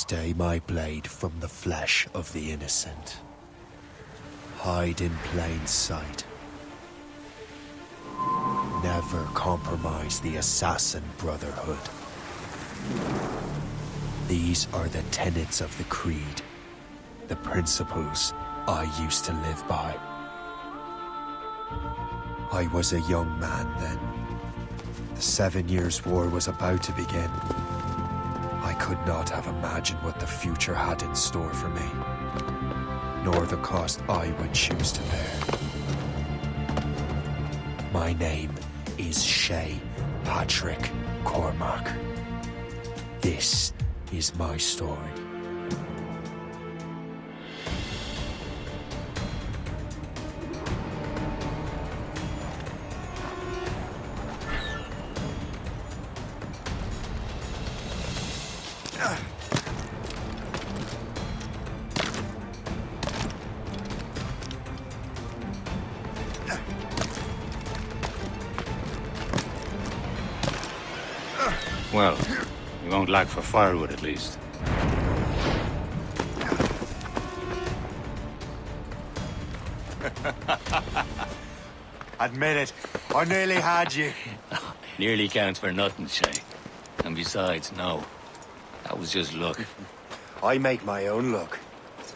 Stay my blade from the flesh of the innocent. Hide in plain sight. Never compromise the Assassin Brotherhood. These are the tenets of the Creed, the principles I used to live by. I was a young man then. The 7 Years' War was about to begin. I could not have imagined what the future had in store for me, nor the cost I would choose to bear. My name is Shay Patrick Cormac. This is my story. Well, you won't lack for firewood at least. Admit it, I nearly had you. Nearly counts for nothing, Shay. And besides, no. That was just luck. I make my own luck,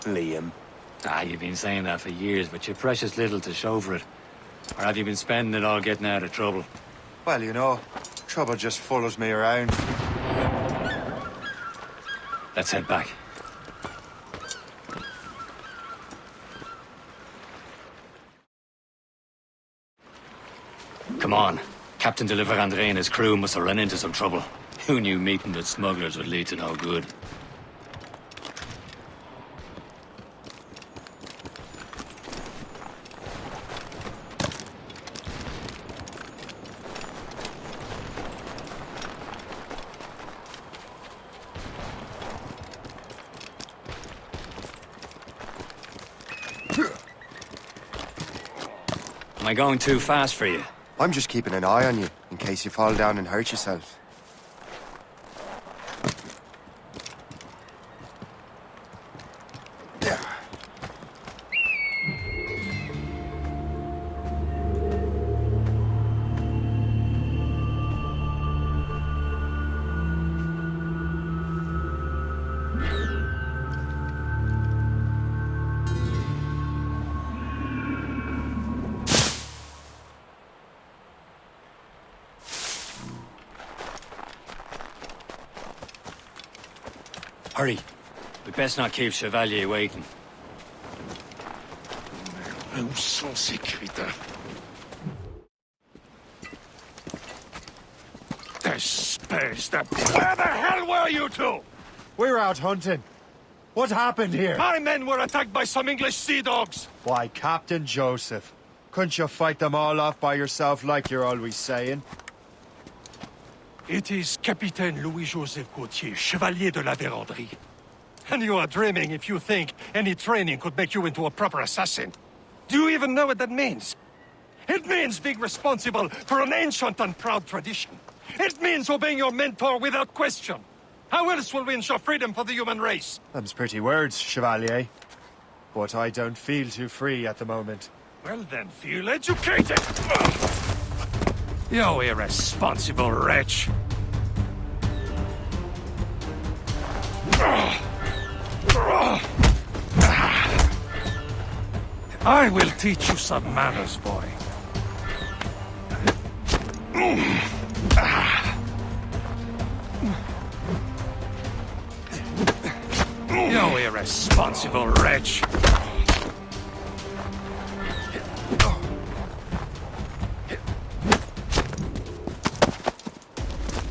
Liam. You've been saying that for years, but you're precious little to show for it. Or have you been spending it all getting out of trouble? Well, you know, trouble just follows me around. Let's head back. Come on. Captain de Andre and his crew must have run into some trouble. Who knew meeting with smugglers would lead to no good? Am I going too fast for you? I'm just keeping an eye on you, in case you fall down and hurt yourself. Hurry. We best not keep Chevalier waiting. Où sont ces crétins? Espèce de... Where the hell were you two? We're out hunting. What happened here? My men were attacked by some English sea dogs. Why, Captain Joseph. Couldn't you fight them all off by yourself like you're always saying? It is Capitaine Louis-Joseph Gauthier, Chevalier de la Vérendrye. And you are dreaming if you think any training could make you into a proper assassin. Do you even know what that means? It means being responsible for an ancient and proud tradition. It means obeying your mentor without question. How else will we ensure freedom for the human race? Them's pretty words, Chevalier. But I don't feel too free at the moment. Well then, feel educated! You irresponsible wretch! I will teach you some manners, boy. You irresponsible wretch!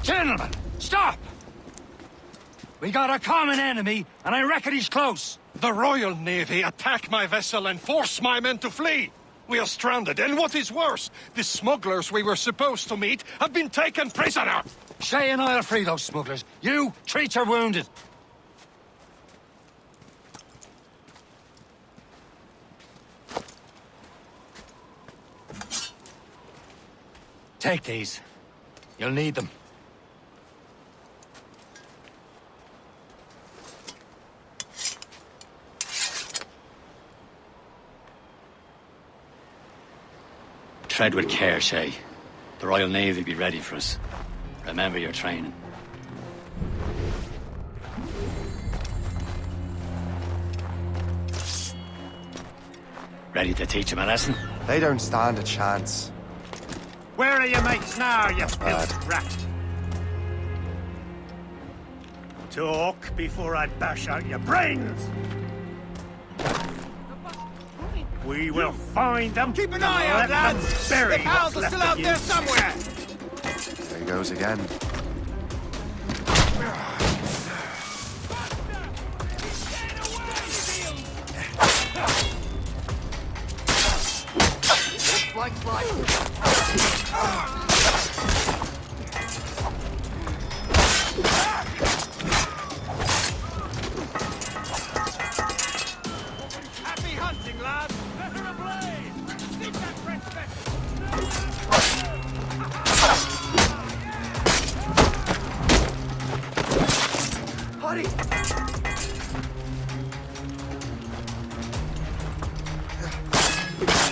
Gentlemen, stop! We got a common enemy, and I reckon he's close. The Royal Navy attack my vessel and force my men to flee. We are stranded, and what is worse, the smugglers we were supposed to meet have been taken prisoner. Shay and I'll free those smugglers. You, treat your wounded. Take these. You'll need them. Tread with care, Shay. The Royal Navy be ready for us. Remember your training. Ready to teach him a lesson? They don't stand a chance. Where are your mates now, you filth rat? Talk before I bash out your brains! We will find them. Keep an eye out, lads! Bury The pals what's are still left out of there you. somewhere! There he goes again. Happy hunting, lads! Let her ablaze! Stick that French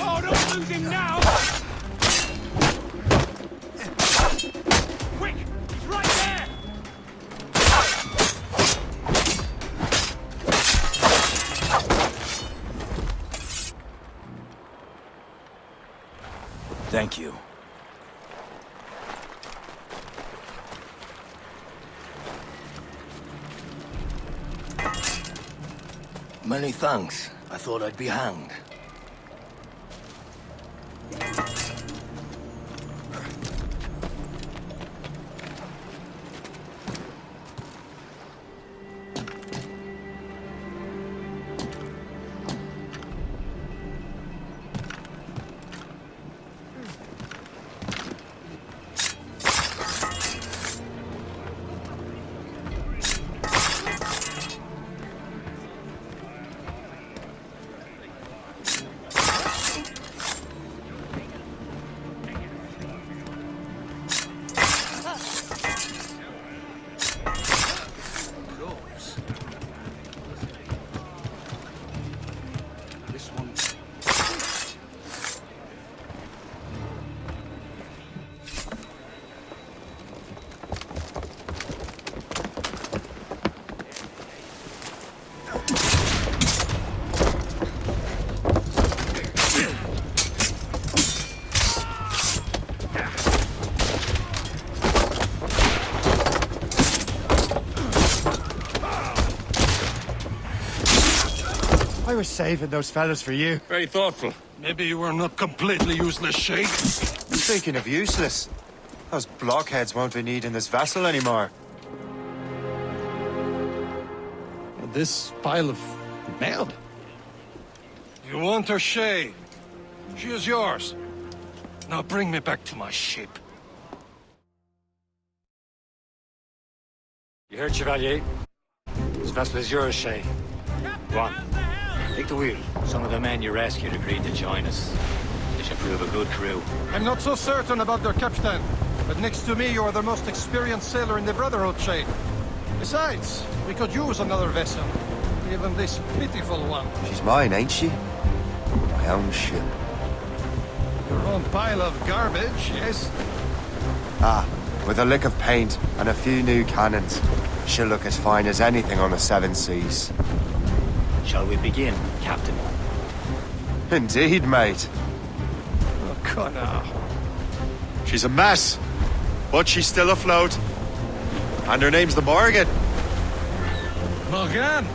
Oh, don't lose him now! Quick! He's right there! Thank you. Many thanks. I thought I'd be hanged. I was saving those fellas for you. Very thoughtful. Maybe you were not completely useless, Shay. Speaking of useless, those blockheads won't be needing this vessel anymore. This pile of merde. You want her, Shay? She is yours. Now bring me back to my ship. You heard, Chevalier? This vessel is yours, Shay. Go on. Take the wheel. Some of the men you rescued agreed to join us. They should prove a good crew. I'm not so certain about their captain, but next to me you are the most experienced sailor in the Brotherhood, Shay. Besides, we could use another vessel. Even this pitiful one. She's mine, ain't she? My own ship. Your own pile of garbage, yes? Ah, with a lick of paint and a few new cannons, she'll look as fine as anything on the Seven Seas. Shall we begin, Captain? Indeed, mate. Oh, Connor. She's a mess, but she's still afloat. And her name's the Morgan. Morgan?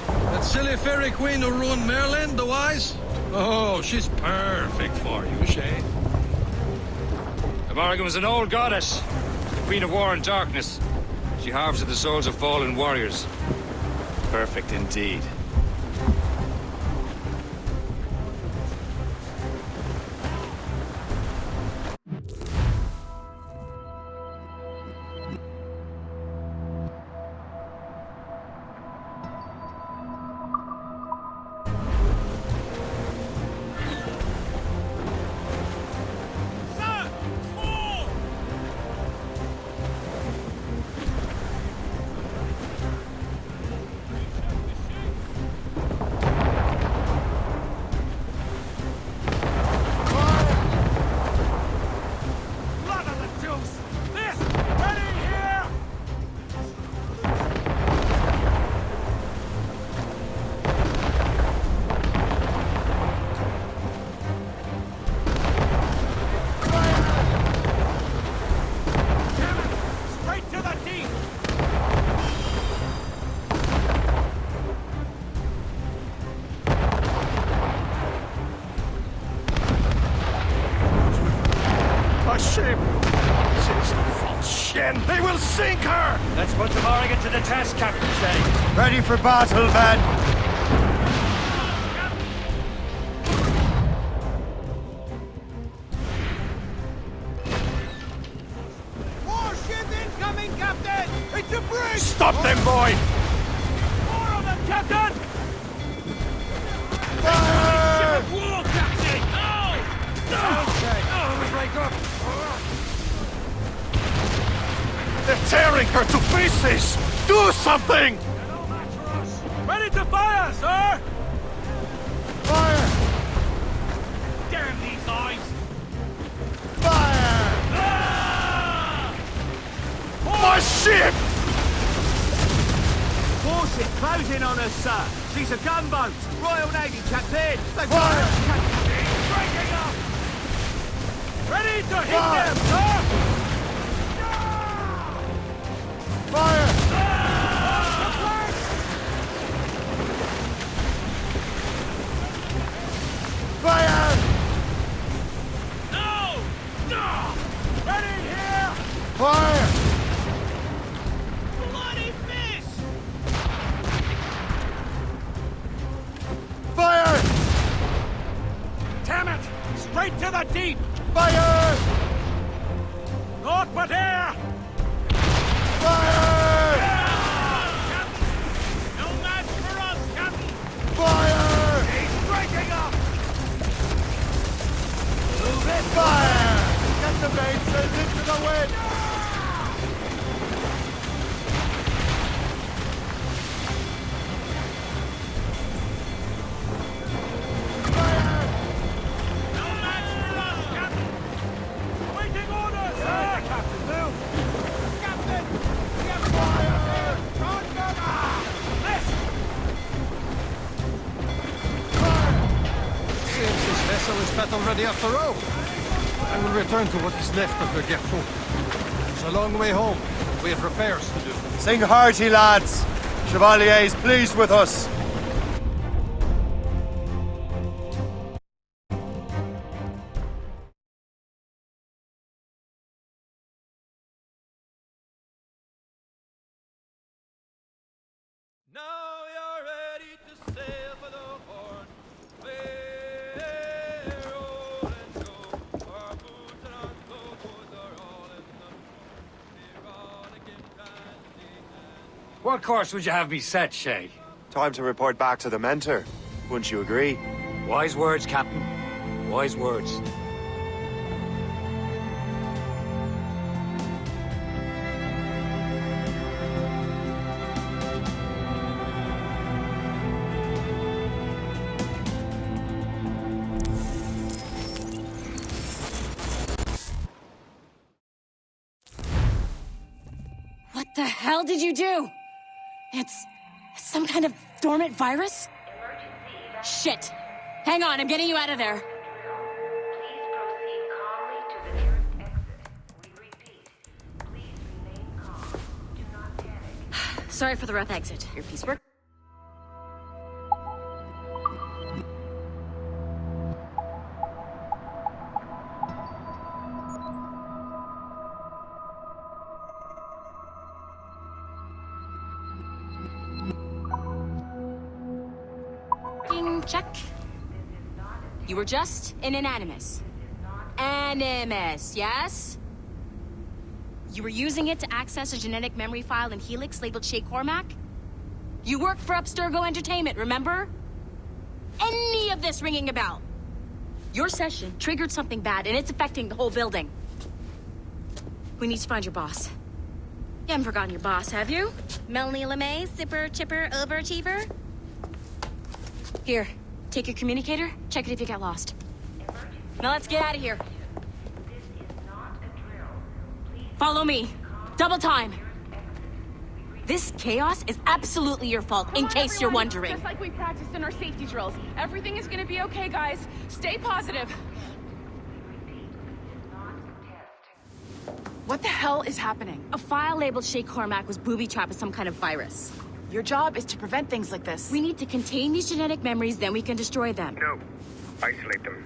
That silly fairy queen who ruined Merlin, the wise? Oh, she's perfect for you, Shay. The Morgan was an old goddess, the queen of war and darkness. She harvested the souls of fallen warriors. Perfect indeed. Shen, they will sink her! Let's put the Morrigan to the test, Captain Shay. Ready for battle, men! Warship incoming, Captain! It's a bridge! Stop them, boy! More of them, Captain! Fire! Ship at war, Captain! No! Okay. Oh, break up! They're tearing her to pieces! Do something! No match for us! Ready to fire, sir! Fire! Damn these eyes! Fire! My ship! Warship closing on us, sir! She's a gunboat! Royal Navy, Captain! They Fire! Captain! Breaking up! Ready to hit Fire! them, sir! Fire! Fire! No! No! Ready here! Fire! Bloody miss! Fire! Damn it! Straight to the deep! Fire! Naught but air! Fire! Captain! No match for us, Captain! Fire! He's breaking up! Move it! Fire! Get the mainsails into the wind! Fire! No match for us, Captain! Waiting orders, sir! Captain, move! Captain! We have fire! Don't go back! Left! Seems this vessel is battle ready after all. I will return to what is left of the vengeful. It's a long way home. We have repairs to do. Sing hearty, lads! Chevalier's pleased with us. Now you're ready to sail for the Horn. We're rolling go. Our boots and our clothes are all in the rollicking dandy. What course would you have me set, Shay? Time to report back to the mentor. Wouldn't you agree? Wise words, Captain. Wise words. What the hell did you do? It's some kind of dormant virus? Shit! Hang on, I'm getting you out of there. Please proceed calmly to the nearest exit. We repeat, please remain calm. Do not panic. Sorry for the rough exit. Your piecework? Check. You were just an animus. Animus, yes? You were using it to access a genetic memory file in Helix labeled Shay Cormac? You worked for Abstergo Entertainment, remember? Any of this ringing a bell? Your session triggered something bad, and it's affecting the whole building. We need to find your boss. You haven't forgotten your boss, have you? Melanie LeMay, zipper, chipper, overachiever? Here, take your communicator, check it if you get lost. Now let's get out of here. This is not a drill. Please Follow me. Double time. This chaos is absolutely your fault, in case you're wondering. Just like we practiced in our safety drills. Everything is gonna be okay, guys. Stay positive. What the hell is happening? A file labeled Shay Cormac was booby-trapped with some kind of virus. Your job is to prevent things like this. We need to contain these genetic memories, then we can destroy them. No. Isolate them.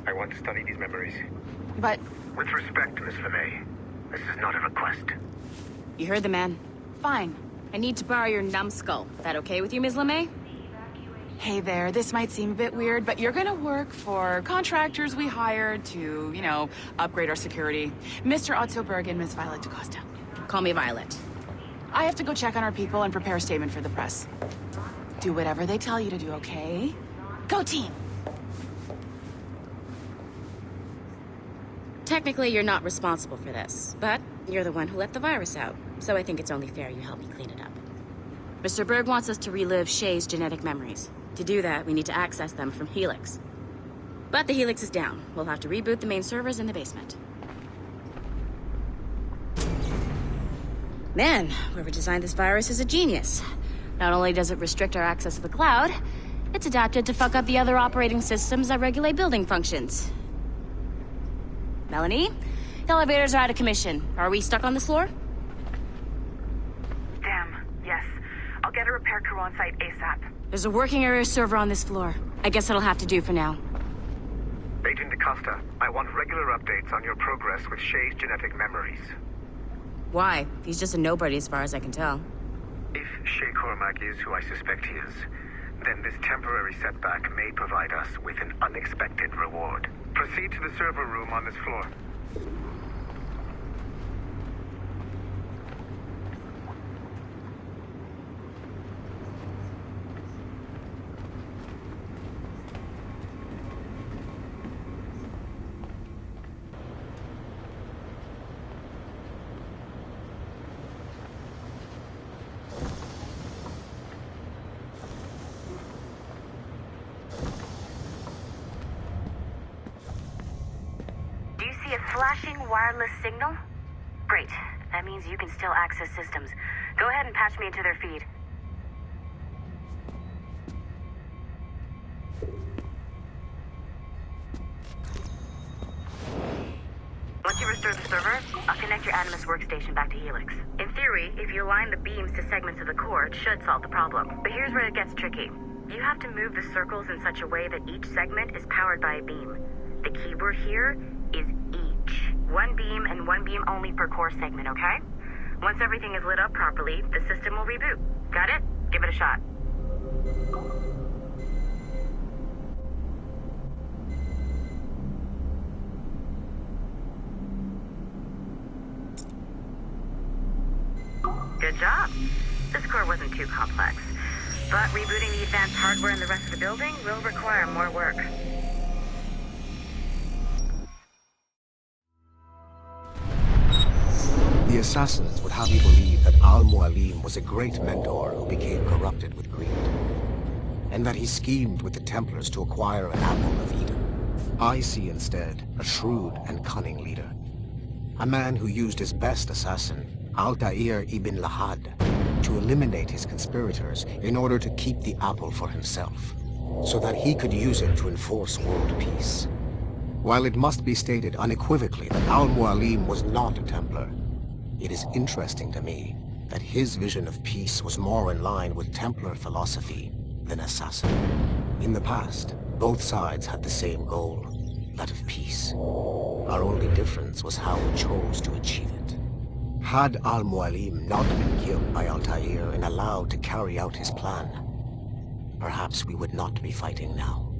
I want to study these memories. But With respect, Miss LeMay, this is not a request. You heard the man. Fine. I need to borrow your numbskull. That okay with you, Ms. LeMay? Hey there, this might seem a bit weird, but you're gonna work for contractors we hired to, you know, upgrade our security. Mr. Otto Berg and Ms. Violet DaCosta. Call me Violet. I have to go check on our people and prepare a statement for the press. Do whatever they tell you to do, okay? Go team! Technically, you're not responsible for this, but you're the one who let the virus out, so I think it's only fair you help me clean it up. Mr. Berg wants us to relive Shay's genetic memories. To do that, we need to access them from Helix. But the Helix is down. We'll have to reboot the main servers in the basement. Man, whoever designed this virus is a genius. Not only does it restrict our access to the cloud, it's adapted to fuck up the other operating systems that regulate building functions. Melanie? The elevators are out of commission. Are we stuck on this floor? Damn, yes. I'll get a repair crew on site ASAP. There's a working area server on this floor. I guess that'll have to do for now. Agent DaCosta, I want regular updates on your progress with Shay's genetic memories. Why? He's just a nobody as far as I can tell. If Shay Cormac is who I suspect he is, then this temporary setback may provide us with an unexpected reward. Proceed to the server room on this floor. Flashing wireless signal? Great. That means you can still access systems. Go ahead and patch me into their feed. Once you restore the server, I'll connect your Animus workstation back to Helix. In theory, if you align the beams to segments of the core, it should solve the problem. But here's where it gets tricky. You have to move the circles in such a way that each segment is powered by a beam. The keyword here is each. One beam and one beam only per core segment, okay? Once everything is lit up properly, the system will reboot. Got it? Give it a shot. Good job. This core wasn't too complex. But rebooting the advanced hardware in the rest of the building will require more work. The Assassins would have you believe that Al-Mualim was a great mentor who became corrupted with greed, and that he schemed with the Templars to acquire an apple of Eden. I see instead a shrewd and cunning leader, a man who used his best assassin, Altair ibn Lahad, to eliminate his conspirators in order to keep the apple for himself, so that he could use it to enforce world peace. While it must be stated unequivocally that Al-Mualim was not a Templar, it is interesting to me that his vision of peace was more in line with Templar philosophy than Assassin. In the past, both sides had the same goal, that of peace. Our only difference was how we chose to achieve it. Had Al-Mualim not been killed by Altair and allowed to carry out his plan, perhaps we would not be fighting now.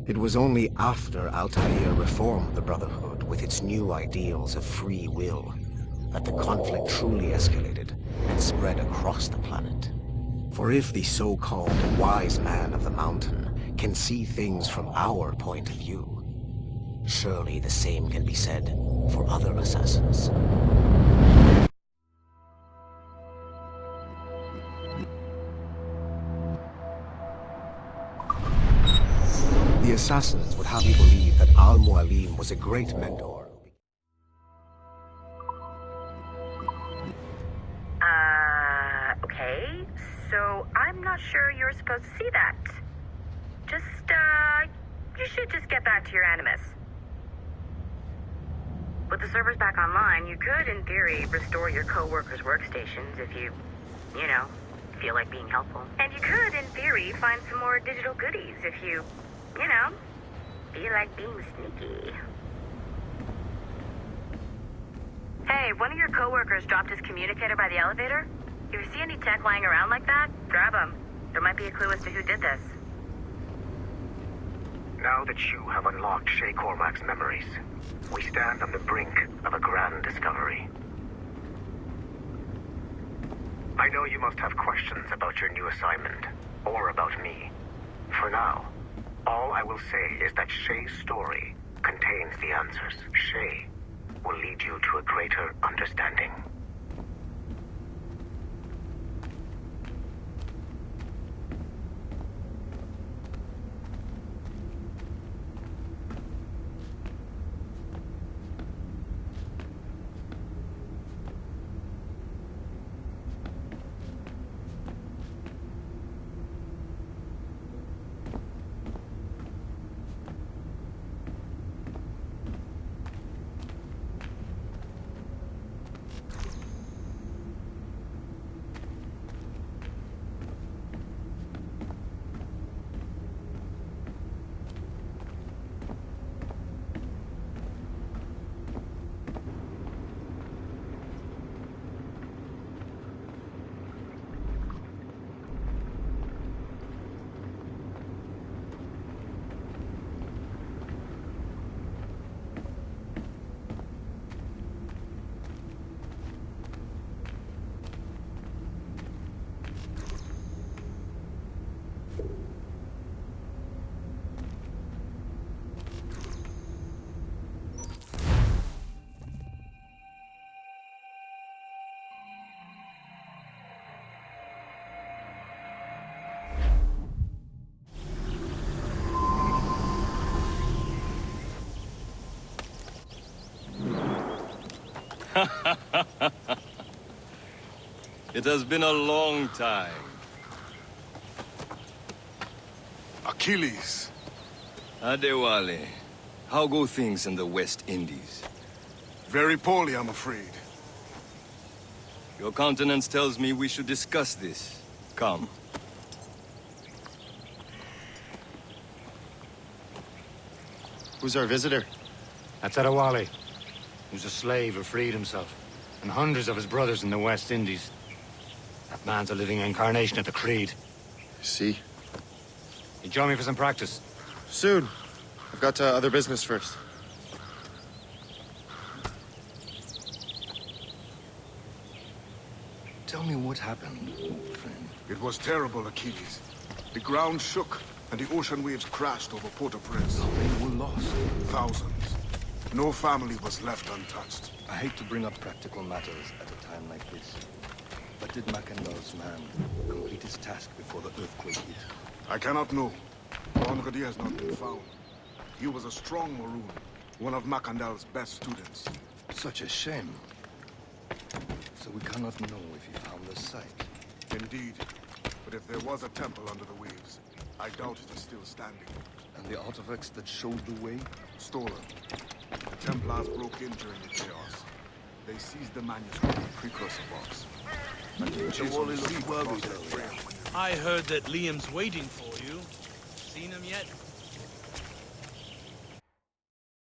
It was only after Altair reformed the Brotherhood with its new ideals of free will that the conflict truly escalated and spread across the planet. For if the so-called wise man of the mountain can see things from our point of view, surely the same can be said for other assassins. The Assassins would have you believe that Al-Mualim was a great mentor. Okay, so I'm not sure you're supposed to see that. You should just get back to your Animus. With the servers back online, you could, in theory, restore your co-workers' workstations if you feel like being helpful. And you could, in theory, find some more digital goodies if you feel like being sneaky. Hey, one of your coworkers dropped his communicator by the elevator. If you see any tech lying around like that, grab them. There might be a clue as to who did this. Now that you have unlocked Shay Cormac's memories, we stand on the brink of a grand discovery. I know you must have questions about your new assignment, or about me. For now, all I will say is that Shay's story contains the answers. Shay will lead you to a greater understanding. It has been a long time. Achilles. Adewale, how go things in the West Indies? Very poorly, I'm afraid. Your countenance tells me we should discuss this. Come. Who's our visitor? That's Adewale. He was a slave who freed himself. And hundreds of his brothers in the West Indies. That man's a living incarnation of the Creed. See? You join me for some practice? Soon. I've got other business first. Tell me what happened, old friend. It was terrible, Achilles. The ground shook, and the ocean waves crashed over Port-au-Prince. How many were lost? Thousands. No family was left untouched. I hate to bring up practical matters at a time like this. But did Macandal's man complete his task before the earthquake hit? I cannot know. Brigadier has not been found. He was a strong Maroon, one of Macandal's best students. Such a shame. So we cannot know if he found the site. Indeed. But if there was a temple under the waves, I doubt it is still standing. And the artifacts that showed the way? Stolen. The Templars broke in during the chaos. They seized the manuscript and precursor box. I heard that Liam's waiting for you. Seen him yet?